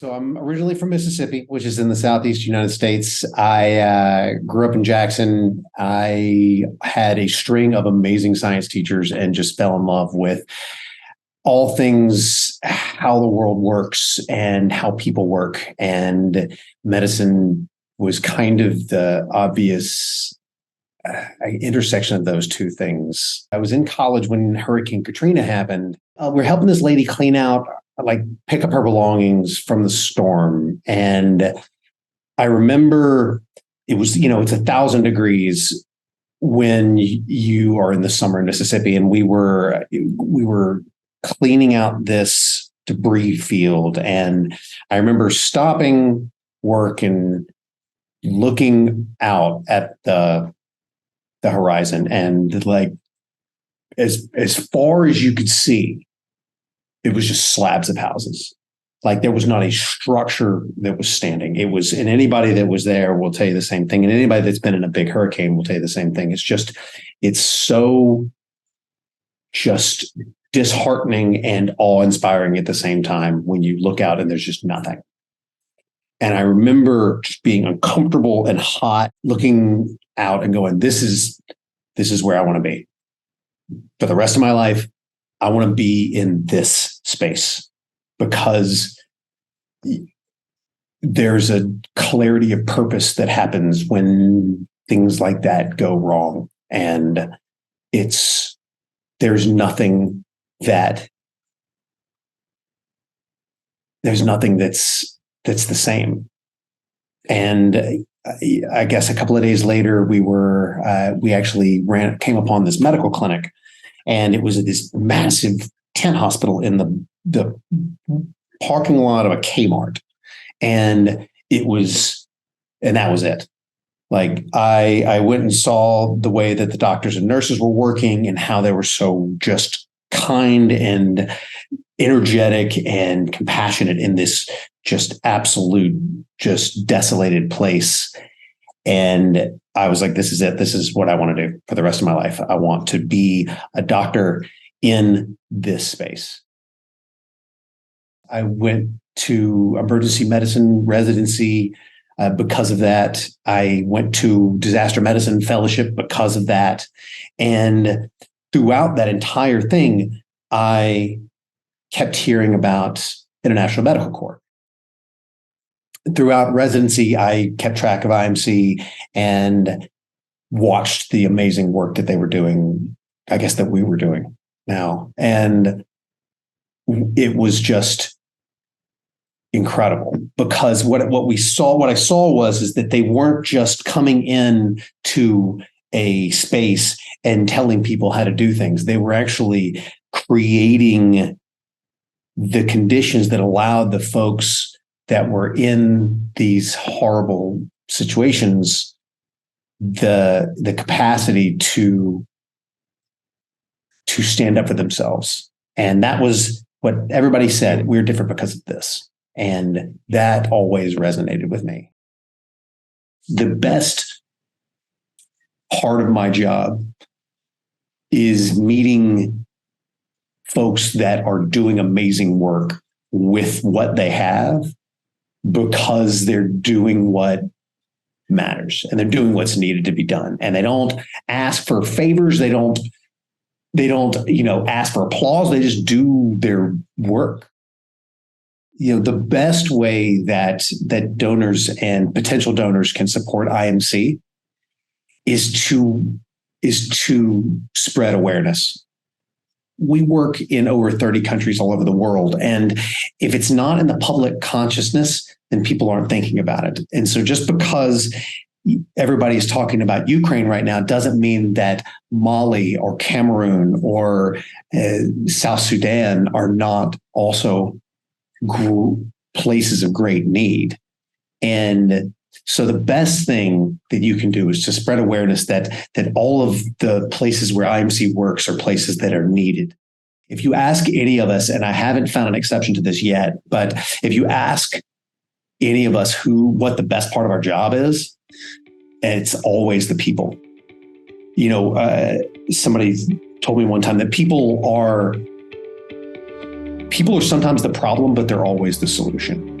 So I'm originally from Mississippi, which is in the Southeast United States. I grew up in Jackson. I had a string of amazing science teachers and just fell in love with all things, how the world works and how people work. And medicine was kind of the obvious intersection of those two things. I was in college when Hurricane Katrina happened. We're helping this lady clean out, pick up her belongings from the storm. And I remember it was, it's 1,000 degrees when you are in the summer in Mississippi, and we were cleaning out this debris field. And I remember stopping work and looking out at the horizon, and as far as you could see, it was just slabs of houses. Like there was not a structure that was standing. It was, and anybody that was there will tell you the same thing. And anybody that's been in a big hurricane will tell you the same thing. It's so just disheartening and awe-inspiring at the same time when you look out and there's just nothing. And I remember just being uncomfortable and hot, looking out and going, this is where I want to be. For the rest of my life, I want to be in this space, because there's a clarity of purpose that happens when things like that go wrong. And there's nothing that's the same. And I guess a couple of days later, we actually came upon this medical clinic, and it was this massive tent hospital in the parking lot of a Kmart. And that was it. Like I went and saw the way that the doctors and nurses were working and how they were so just kind and energetic and compassionate in this just absolute, just desolated place. And I was like, this is it. This is what I want to do for the rest of my life. I want to be a doctor in this space. I went to emergency medicine residency because of that. I went to disaster medicine fellowship because of that. And throughout that entire thing, I kept hearing about International Medical Corps. Throughout residency, I kept track of IMC and watched the amazing work that they were doing, I guess that we were doing now. And it was just incredible, because what I saw was that they weren't just coming in to a space and telling people how to do things. They were actually creating the conditions that allowed the folks that were in these horrible situations the capacity to stand up for themselves. And that was what everybody said. We're different because of this. And that always resonated with me. The best part of my job is meeting folks that are doing amazing work with what they have, because they're doing what matters and they're doing what's needed to be done. And they don't ask for favors. They don't, ask for applause. They just do their work. The best way that donors and potential donors can support IMC is to spread awareness. We work in over 30 countries all over the world. And if it's not in the public consciousness, then people aren't thinking about it. And so just because everybody is talking about Ukraine right now doesn't mean that Mali or Cameroon or South Sudan are not also places of great need. And so the best thing that you can do is to spread awareness that all of the places where IMC works are places that are needed. If you ask any of us, and I haven't found an exception to this yet, but if you ask any of us what the best part of our job is, it's always the people. Somebody told me one time that people are sometimes the problem, but they're always the solution.